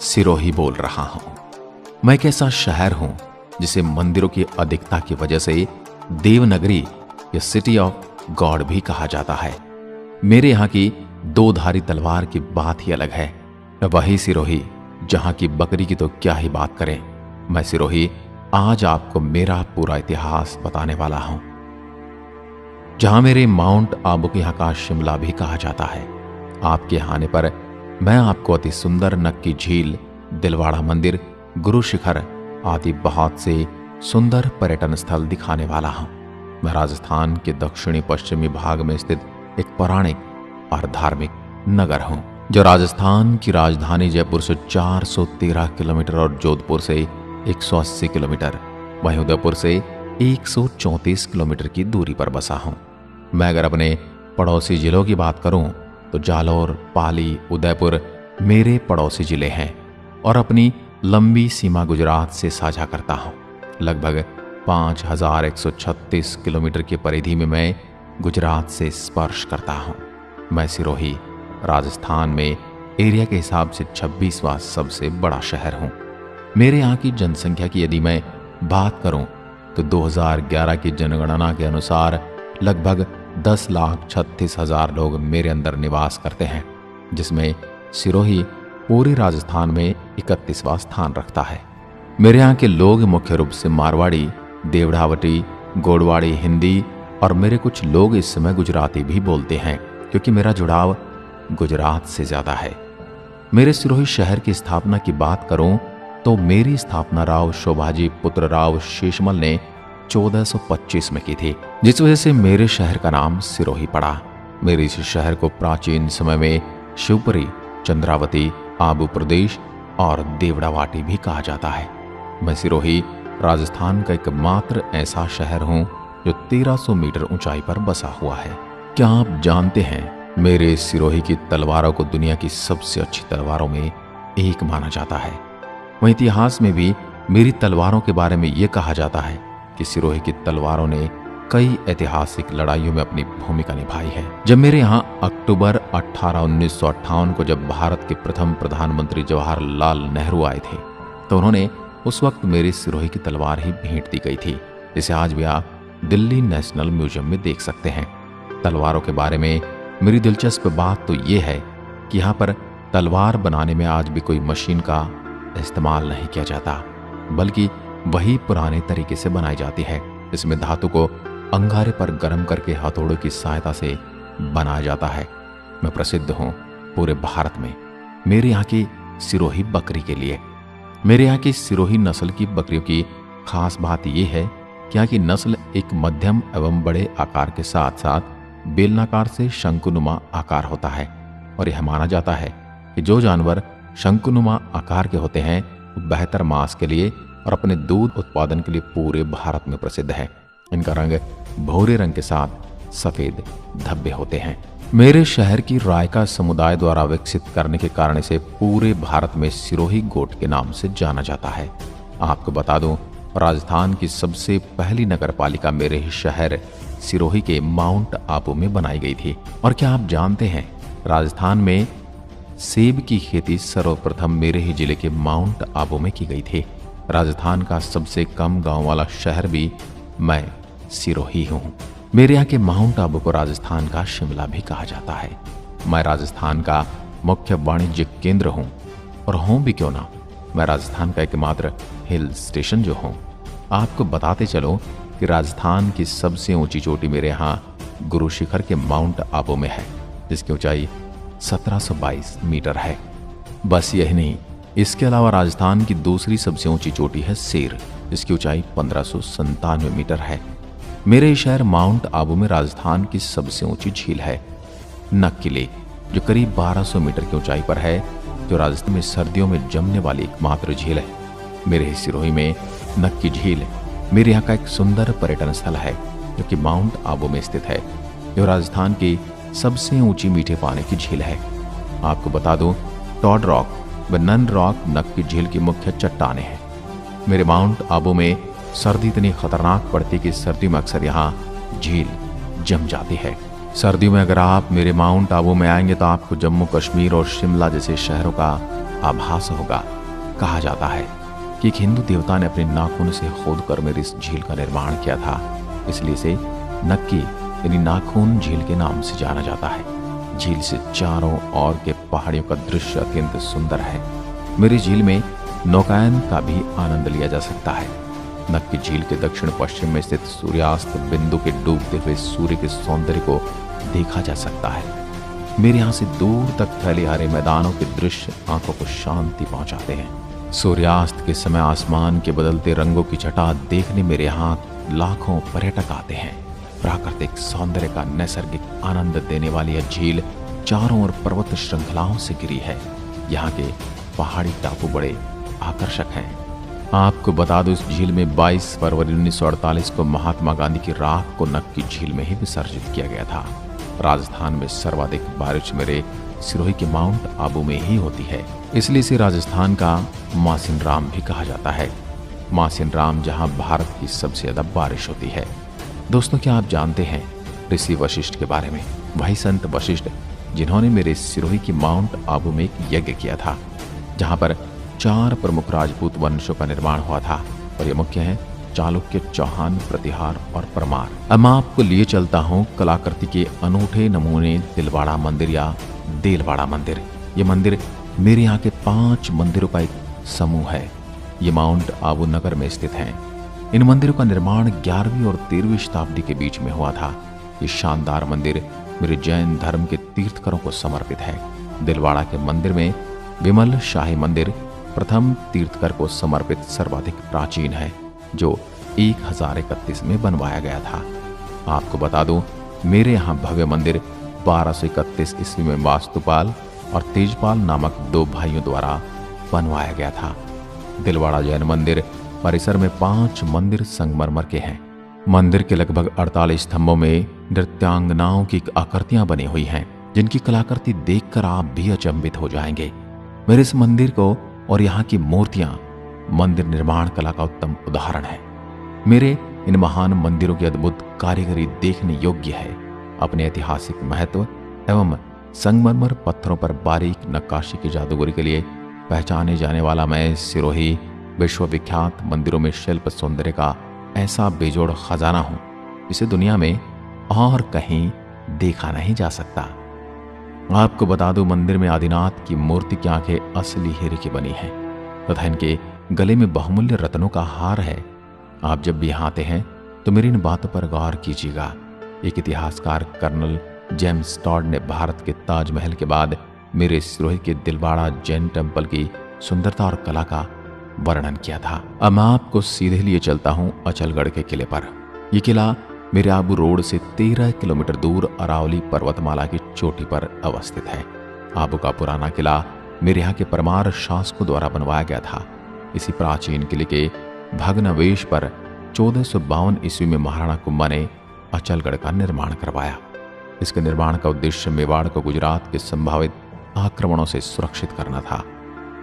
सिरोही बोल रहा हूं। मैं एक ऐसा शहर हूं जिसे मंदिरों की अधिकता की वजह से देवनगरी या सिटी ऑफ गॉड भी कहा जाता है। मेरे यहां की दो धारी तलवार की बात ही अलग है। वही सिरोही जहां की बकरी की तो क्या ही बात करें। मैं सिरोही आज आपको मेरा पूरा इतिहास बताने वाला हूं, जहां मेरे माउंट आबू के यहां का शिमला भी कहा जाता है। आपके यहाँ आने पर मैं आपको अति सुंदर नक्की झील, दिलवाड़ा मंदिर, गुरु शिखर आदि बहुत से सुंदर पर्यटन स्थल दिखाने वाला हूं। मैं राजस्थान के दक्षिणी पश्चिमी भाग में स्थित एक पौराणिक और धार्मिक नगर हूं, जो राजस्थान की राजधानी जयपुर से 413 किलोमीटर और जोधपुर से 180 किलोमीटर, वहीं उदयपुर से 134 किलोमीटर की दूरी पर बसा हूं। मैं अगर अपने पड़ोसी जिलों की बात करूं तो जालौर, पाली, उदयपुर मेरे पड़ोसी जिले हैं और अपनी लंबी सीमा गुजरात से साझा करता हूं। लगभग 5136 किलोमीटर की परिधि में मैं गुजरात से स्पर्श करता हूं। मैं सिरोही राजस्थान में एरिया के हिसाब से 26वां सबसे बड़ा शहर हूं। मेरे यहाँ की जनसंख्या की यदि मैं बात करूं तो 2011 की जनगणना के अनुसार लगभग 10,36,000 लोग मेरे अंदर निवास करते हैं, जिसमें सिरोही पूरे राजस्थान में 31वां स्थान रखता है। मेरे यहाँ के लोग मुख्य रूप से मारवाड़ी, देवढ़ावटी, गोडवाड़ी, हिंदी और मेरे कुछ लोग इस समय गुजराती भी बोलते हैं, क्योंकि मेरा जुड़ाव गुजरात से ज्यादा है। मेरे सिरोही शहर की स्थापना की बात करूं तो मेरी स्थापना राव शोभाजी पुत्र राव शेषमल ने 1425 में की थी, जिस वजह से मेरे शहर का नाम सिरोही पड़ा। मेरे इस शहर को प्राचीन समय में शिवपुरी, चंद्रावती, आबू प्रदेश और देवड़ावाटी भी कहा जाता है। मैं सिरोही राजस्थान का एकमात्र ऐसा शहर हूं जो 1300 मीटर ऊंचाई पर बसा हुआ है। क्या आप जानते हैं, मेरे सिरोही की तलवारों को दुनिया की सबसे अच्छी तलवारों में एक माना जाता है। वहीं इतिहास में भी मेरी तलवारों के बारे में यह कहा जाता है कि सिरोही की तलवारों ने कई ऐतिहासिक लड़ाइयों में अपनी भूमिका निभाई है। जब मेरे यहाँ अक्टूबर 18, 1958 को जब भारत के प्रथम प्रधानमंत्री जवाहरलाल नेहरू आए थे, तो उन्होंने उस वक्त मेरी सिरोही की तलवार ही भेंट दी गई थी, जिसे आज भी आप दिल्ली नेशनल म्यूजियम में देख सकते हैं। तलवारों के बारे में मेरी दिलचस्प बात तो ये है कि यहाँ पर तलवार बनाने में आज भी कोई मशीन का इस्तेमाल नहीं किया जाता, बल्कि वही पुराने तरीके से बनाई जाती है। इसमें धातु को अंगारे पर गर्म करके हथौड़ों की सहायता से बनाया जाता है। मैं प्रसिद्ध हूँ पूरे भारत में मेरे यहाँ की सिरोही बकरी के लिए। मेरे यहाँ की सिरोही नस्ल की बकरियों की खास बात यह है कि यहाँ की नस्ल एक मध्यम एवं बड़े आकार के साथ साथ बेलनाकार से शंकुनुमा आकार होता है, और यह माना जाता है कि जो जानवर शंकुनुमा आकार के होते हैं वो बेहतर मांस के लिए और अपने दूध उत्पादन के लिए पूरे भारत में प्रसिद्ध है। इनका रंग भूरे रंग के साथ सफेद धब्बे होते हैं। मेरे शहर की रायका समुदाय द्वारा विकसित करने के कारण इसे पूरे भारत में सिरोही गोट के नाम से जाना जाता है। आपको बता दूं, राजस्थान की सबसे पहली नगर पालिका मेरे ही शहर सिरोही के माउंट आबू में बनाई गई थी। और क्या आप जानते हैं, राजस्थान में सेब की खेती सर्वप्रथम मेरे ही जिले के माउंट आबू में की गई थी। राजस्थान का सबसे कम गांव वाला शहर भी मैं सिरोही हूँ। मेरे यहाँ के माउंट आबू को राजस्थान का शिमला भी कहा जाता है। मैं राजस्थान का मुख्य वाणिज्यिक केंद्र हूँ, और हूँ भी क्यों ना, मैं राजस्थान का एकमात्र हिल स्टेशन जो हूँ। आपको बताते चलो कि राजस्थान की सबसे ऊंची चोटी मेरे यहाँ गुरु शिखर के माउंट आबू में है, जिसकी ऊंचाई 1722 मीटर है। बस यही नहीं, इसके अलावा राजस्थान की दूसरी सबसे ऊंची चोटी है सेर, जिसकी ऊंचाई 1597 मीटर है। मेरे शहर माउंट आबू में राजस्थान की सबसे ऊंची झील है नक्की लेक, जो करीब 1200 मीटर की ऊंचाई पर है, जो राजस्थान में सर्दियों में जमने वाली एकमात्र झील है। मेरे सिरोही में नक्की झील मेरे यहाँ का एक सुंदर पर्यटन स्थल है, जो कि माउंट आबू में स्थित है, जो राजस्थान की सबसे ऊंची मीठे पानी की झील है। आपको बता दूं, टॉड रॉक व नन रॉक नक्की झील की मुख्य चट्टानें हैं। मेरे माउंट आबू में सर्दी इतनी खतरनाक पड़ती कि सर्दी में अक्सर यहाँ झील जम जाती है। सर्दियों में अगर आप मेरे माउंट आबू में आएंगे तो आपको जम्मू कश्मीर और शिमला जैसे शहरों का आभास होगा। कहा जाता है कि एक हिंदू देवता ने अपने नाखून से खोदकर मेरी इस झील का निर्माण किया था, इसलिए इसे नक्की यानी नाखून झील के नाम से जाना जाता है। झील से चारों ओर के पहाड़ियों का दृश्य अत्यंत सुंदर है। मेरी झील में नौकायन का भी आनंद लिया जा सकता है। नक्की झील के दक्षिण पश्चिम में स्थित सूर्यास्त बिंदु के डूबते हुए सूर्य के सौंदर्य को देखा जा सकता है। मेरे यहाँ से दूर तक फैले हरे मैदानों के दृश्य आंखों को शांति पहुंचाते हैं। सूर्यास्त के समय आसमान के बदलते रंगों की छटा देखने मेरे यहाँ लाखों पर्यटक आते हैं। प्राकृतिक सौंदर्य का नैसर्गिक आनंद देने वाली यह झील चारों ओर पर्वत श्रृंखलाओं से घिरी है। यहाँ के पहाड़ी टापू बड़े आकर्षक हैं। आपको बता दो, इस झील में 22 फरवरी 1948 को महात्मा गांधी की राख को नक्की झील में ही विसर्जित किया गया था। राजस्थान में सर्वाधिक बारिश मेरे सिरोही के माउंट आबू में ही होती है, इसलिए इसे राजस्थान का मासिन राम भी कहा जाता है। मासिन राम जहां भारत की सबसे ज्यादा बारिश होती है। दोस्तों, क्या आप जानते हैं ऋषि वशिष्ठ के बारे में? वही संत वशिष्ठ जिन्होंने मेरे सिरोही की माउंट आबू में एक यज्ञ किया था, जहां पर 4 प्रमुख राजपूत वंशों का निर्माण हुआ था, और ये मुख्य हैं चालुक्य, चौहान, प्रतिहार और परमार। अब मैं आपको लिए चलता हूँ कलाकृति के अनूठे नमूने दिलवाड़ा मंदिर या देलवाड़ा मंदिर। ये मंदिर मेरे यहाँ के 5 मंदिरों का एक समूह है। ये माउंट आबू नगर में स्थित हैं। इन मंदिरों का निर्माण 11वीं और 13वीं शताब्दी के बीच में हुआ था। ये शानदार मंदिर मेरे जैन धर्म के तीर्थकरों को समर्पित है। दिलवाड़ा के मंदिर में विमल शाही मंदिर प्रथम तीर्थकर को समर्पित सर्वाधिक प्राचीन है, जो 1031 में बनवाया गया था। आपको बता दूं, मेरे यहाँ भव्य मंदिर 1231 ईस्वी में वास्तुपाल और तेजपाल नामक 2 भाइयों द्वारा बनवाया गया था। दिलवाड़ा जैन मंदिर परिसर में 5 मंदिर संगमरमर के हैं। मंदिर के लगभग 48 स्तंभों में नृत्यांगनाओं की आकृतियां बनी हुई हैं, जिनकी कलाकृति देखकर आप भी अचंभित हो जाएंगे। मेरे इस मंदिर को और यहाँ की मूर्तियां मंदिर निर्माण कला का उत्तम उदाहरण है। मेरे इन महान मंदिरों की अद्भुत कारीगरी देखने योग्य है। अपने ऐतिहासिक महत्व एवं संगमरमर पत्थरों पर बारीक नक्काशी की जादूगरी के लिए पहचाने जाने वाला मैं सिरोही विश्वविख्यात मंदिरों में शिल्प सौंदर्य का ऐसा बेजोड़ खजाना हूं, इसे दुनिया में और कहीं देखा नहीं जा सकता। आपको बता दूं, मंदिर में आदिनाथ की मूर्ति की आंखें असली हीरे की बनी हैं तथा इनके गले में बहुमूल्य रत्नों का हार है। आप जब भी यहाँ आते हैं तो मेरी इन बातों पर गौर कीजिएगा। एक इतिहासकार कर्नल जेम्स टॉड ने भारत के ताजमहल के बाद मेरे सिरोही के दिलवाड़ा जैन टेम्पल की सुंदरता और कला का वर्णन किया था। अब मैं आपको सीधे लिए चलता हूँ अचलगढ़ के किले पर। यह किला मेरे आबू रोड से 13 किलोमीटर दूर अरावली पर्वतमाला की चोटी पर अवस्थित है। आबू का पुराना किला मेरे यहाँ के परमार शासकों द्वारा बनवाया गया था। इसी प्राचीन किले के भग्नावशेष पर 1452 ईस्वी में महाराणा कुंभा ने अचलगढ़ का निर्माण करवाया। इसके निर्माण का उद्देश्य मेवाड़ को गुजरात के संभावित आक्रमणों से सुरक्षित करना था।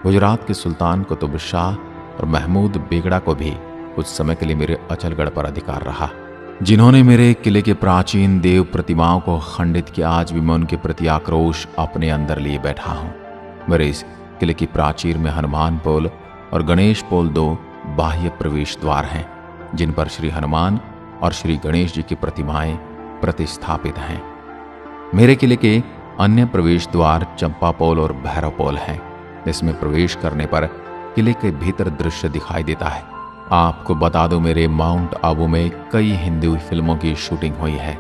गुजरात के सुल्तान कुतुब शाह और महमूद बेगड़ा को भी कुछ समय के लिए मेरे अचलगढ़ पर अधिकार रहा, जिन्होंने मेरे किले के प्राचीन देव प्रतिमाओं को खंडित किया। आज भी मैं उनके प्रति आक्रोश अपने अंदर लिए बैठा हूं। मेरे इस किले की प्राचीर में हनुमान पोल और गणेश पोल 2 बाह्य प्रवेश द्वार हैं, जिन पर श्री हनुमान और श्री गणेश जी की प्रतिमाएं प्रतिस्थापित हैं। मेरे किले के अन्य प्रवेश द्वार चंपा पोल और भैरव पोल हैं। इसमें प्रवेश करने पर किले के भीतर दृश्य दिखाई देता है। आपको बता दूं, मेरे माउंट आबू में कई हिंदी फिल्मों की शूटिंग हुई है,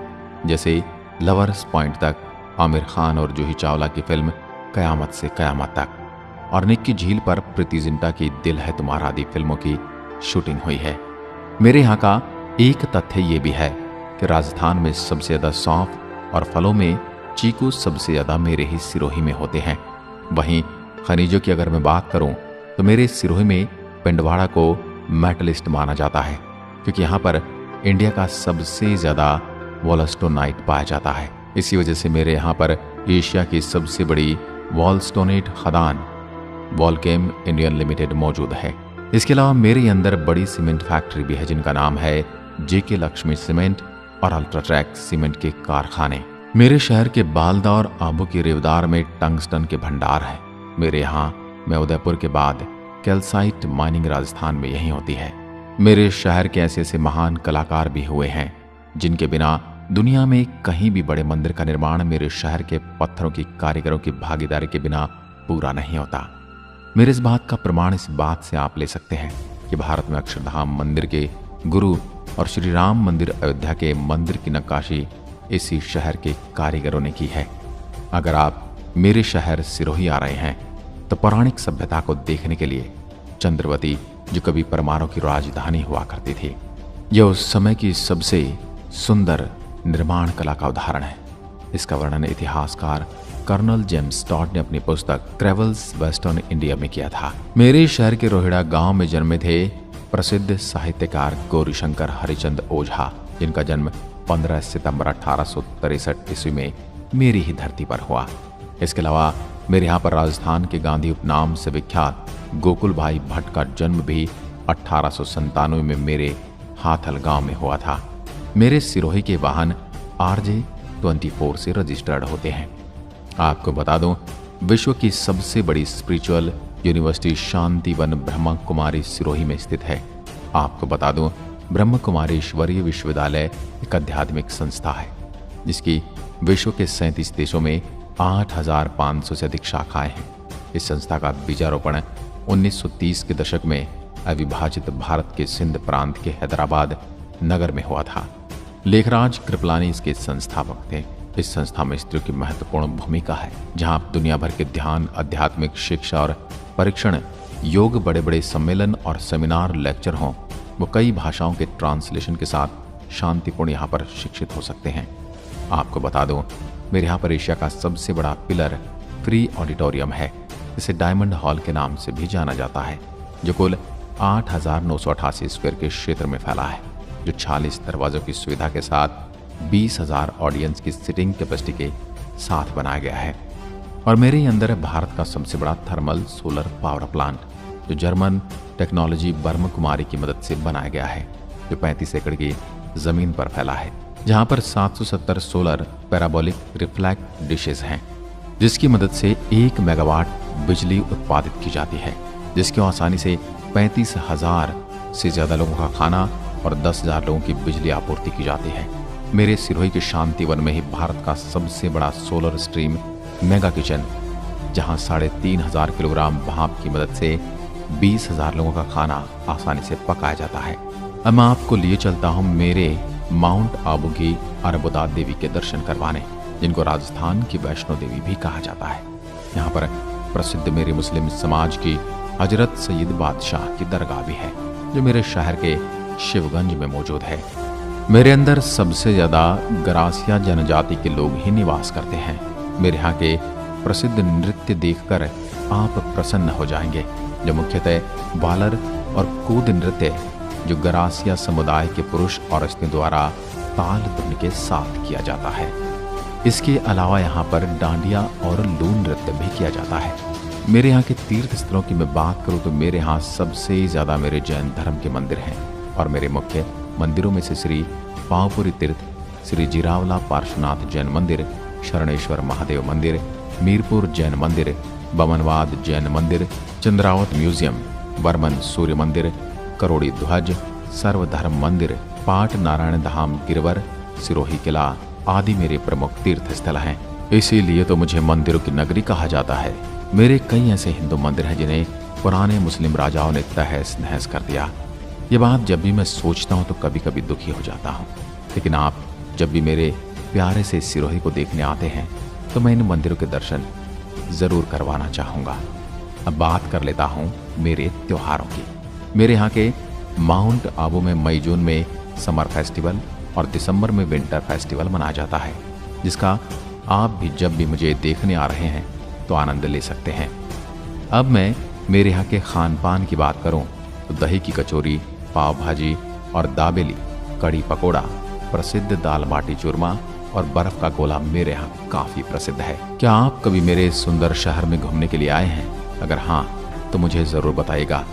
जैसे लवर्स पॉइंट तक आमिर खान और जूही चावला की फिल्म कयामत से कयामत तक, और निक्की झील पर प्रीति जिंटा की दिल है तुम्हारा आदि फिल्मों की शूटिंग हुई है। मेरे यहाँ का एक तथ्य ये भी है कि राजस्थान में सबसे ज्यादा सौंफ और फलों में चीकू सबसे ज्यादा मेरे ही सिरोही में होते हैं। वहीं खनिजों की अगर मैं बात करूं तो मेरे सिरोही में पिंडवाड़ा को मेटलिस्ट माना जाता है, क्योंकि यहाँ पर इंडिया का सबसे ज्यादा वॉलस्टोनाइट पाया जाता है। इसी वजह से मेरे यहाँ पर एशिया की सबसे बड़ी वॉलस्टोनेट खदान वॉलकेम इंडियन लिमिटेड मौजूद है। इसके अलावा मेरे अंदर बड़ी सीमेंट फैक्ट्री भी है, जिनका नाम है जेके लक्ष्मी सीमेंट और अल्ट्राट्रैक सीमेंट के कारखाने। मेरे शहर के बालदा और आबू की रेवदार में टंगस्टन के भंडार हैं। मेरे यहाँ मैं उदयपुर के बाद कैल्साइट माइनिंग राजस्थान में यहीं होती है। मेरे शहर के ऐसे ऐसे महान कलाकार भी हुए हैं जिनके बिना दुनिया में कहीं भी बड़े मंदिर का निर्माण मेरे शहर के पत्थरों की कारीगरों की भागीदारी के बिना पूरा नहीं होता। मेरे इस बात का प्रमाण इस बात से आप ले सकते हैं कि भारत में अक्षरधाम मंदिर के गुरु और श्री राम मंदिर अयोध्या के मंदिर की नक्काशी इसी शहर के कारीगरों ने की है। अगर आप मेरे शहर सिरोही आ रहे हैं तो पौराणिक सभ्यता को देखने के लिए चंद्रवती, जो कभी परमारों की राजधानी हुआ करती थी, यह उस समय की सबसे सुंदर निर्माण कला का उदाहरण है। इसका वर्णन इतिहासकार कर्नल जेम्स टॉड ने अपनी पुस्तक ट्रेवल्स वेस्टर्न इंडिया में किया था। मेरे शहर के रोहिड़ा गांव में जन्मे थे प्रसिद्ध साहित्यकार गौरीशंकर हरिचंद ओझा, जिनका जन्म 15 सितंबर 1863 ईस्वी में मेरी ही धरती पर हुआ। इसके अलावा मेरे यहाँ पर राजस्थान के गांधी उपनाम से विख्यात गोकुल भाई भट्ट का जन्म भी 1897 में मेरे हाथल गांव में हुआ था। मेरे सिरोही के वाहन RJ-24 से रजिस्टर्ड होते हैं। आपको बता दूं, विश्व की सबसे बड़ी स्पिरिचुअल यूनिवर्सिटी शांतिवन ब्रह्म कुमारी सिरोही में स्थित है। आपको बता दूं, ब्रह्म कुमारी ईश्वरीय विश्वविद्यालय एक आध्यात्मिक संस्था है जिसकी विश्व के 37 देशों में 8,500 से अधिक शाखाएं हैं। इस संस्था का बीजारोपण 1930 के दशक में अविभाजित भारत के सिंध प्रांत के हैदराबाद नगर में हुआ था। लेखराज कृपलानी इसके संस्थापक थे। इस संस्था में स्त्रियों की महत्वपूर्ण भूमिका है, जहां दुनिया भर के ध्यान, आध्यात्मिक शिक्षा और परीक्षण, योग, बड़े बड़े सम्मेलन और सेमिनार, लेक्चर हों, वो कई भाषाओं के ट्रांसलेशन के साथ शांतिपूर्ण यहाँ पर शिक्षित हो सकते हैं। आपको बता दूं, मेरे यहाँ पर एशिया का सबसे बड़ा पिलर फ्री ऑडिटोरियम है, इसे डायमंड हॉल के नाम से भी जाना जाता है, जो कुल 8,988 स्क्वायर के क्षेत्र में फैला है, जो 40 दरवाजों की सुविधा के साथ 20,000 ऑडियंस की सिटिंग कैपेसिटी के साथ बनाया गया है। और मेरे ही अंदर है भारत का सबसे बड़ा थर्मल सोलर पावर प्लांट, जो जर्मन टेक्नोलॉजी ब्रह्म कुमारी की मदद से बनाया गया है, जो 35 एकड़ की जमीन पर फैला है, जहां पर 770 सोलर पैराबोलिक रिफ्लेक्ट डिशेज हैं, जिसकी मदद से 1 मेगावाट बिजली उत्पादित की जाती है, जिसकी आसानी से 35,000 से ज्यादा लोगों का खाना और 10,000 लोगों की बिजली आपूर्ति की जाती है। मेरे सिरोही के शांतिवन में ही भारत का सबसे बड़ा सोलर स्ट्रीम मेगा किचन, जहां 3,500 किलोग्राम भाप की मदद से 20,000 लोगों का खाना आसानी से पकाया जाता है। अब मैं आपको लिए चलता हूं मेरे माउंट आबू की अरबुदा देवी के दर्शन करवाने, जिनको राजस्थान की वैष्णो देवी भी कहा जाता है। यहाँ पर प्रसिद्ध मेरे मुस्लिम समाज की हजरत सैयद बादशाह की दरगाह भी है, जो मेरे शहर के शिवगंज में मौजूद है। मेरे अंदर सबसे ज्यादा गरासिया जनजाति के लोग ही निवास करते हैं। मेरे यहाँ के प्रसिद्ध नृत्य देखकर आप प्रसन्न हो जाएंगे, जो मुख्यतः बालर और कूद नृत्य, जो गरासिया समुदाय के पुरुष और स्त्रियों द्वारा ताल धुन के साथ किया जाता है। इसके अलावा यहाँ पर डांडिया और लून नृत्य भी किया जाता है। मेरे यहाँ के तीर्थ स्थलों की मैं बात करूँ तो मेरे यहाँ सबसे ज्यादा मेरे जैन धर्म के मंदिर हैं, और मेरे मुख्य मंदिरों में से श्री पावपुरी तीर्थ, श्री जिरावला पार्श्वनाथ जैन मंदिर, शरणेश्वर महादेव मंदिर, मीरपुर जैन मंदिर, बमनवाद जैन मंदिर, चंद्रावत म्यूजियम, बर्मन सूर्य मंदिर, करोड़ी ध्वज सर्वधर्म मंदिर, पाट नारायण धाम गिरवर, सिरोही किला आदि मेरे प्रमुख तीर्थ स्थल हैं। इसीलिए तो मुझे मंदिरों की नगरी कहा जाता है। मेरे कई ऐसे हिंदू मंदिर हैं जिन्हें पुराने मुस्लिम राजाओं ने तहस नहस कर दिया। ये बात जब भी मैं सोचता हूँ तो कभी कभी दुखी हो जाता हूँ, लेकिन आप जब भी मेरे प्यारे से सिरोही को देखने आते हैं तो मैं इन मंदिरों के दर्शन जरूर करवाना चाहूँगा। अब बात कर लेता हूँ मेरे त्योहारों की। मेरे यहाँ के माउंट आबू में मई जून में समर फेस्टिवल और दिसंबर में विंटर फेस्टिवल मनाया जाता है, जिसका आप भी जब भी मुझे देखने आ रहे हैं तो आनंद ले सकते हैं। अब मैं मेरे यहाँ के खान पान की बात करूँ तो दही की कचौरी, पाव भाजी और दाबेली, कड़ी पकोड़ा, प्रसिद्ध दाल बाटी चूरमा और बर्फ का गोला मेरे यहाँ काफी प्रसिद्ध है। क्या आप कभी मेरे सुंदर शहर में घूमने के लिए आए हैं? अगर हाँ तो मुझे जरूर बताइएगा।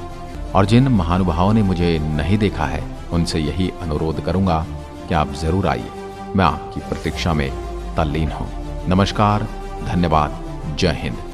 और जिन महानुभावों ने मुझे नहीं देखा है उनसे यही अनुरोध करूंगा कि आप जरूर आइए। मैं आपकी प्रतीक्षा में तल्लीन हूँ। नमस्कार, धन्यवाद, जय हिंद।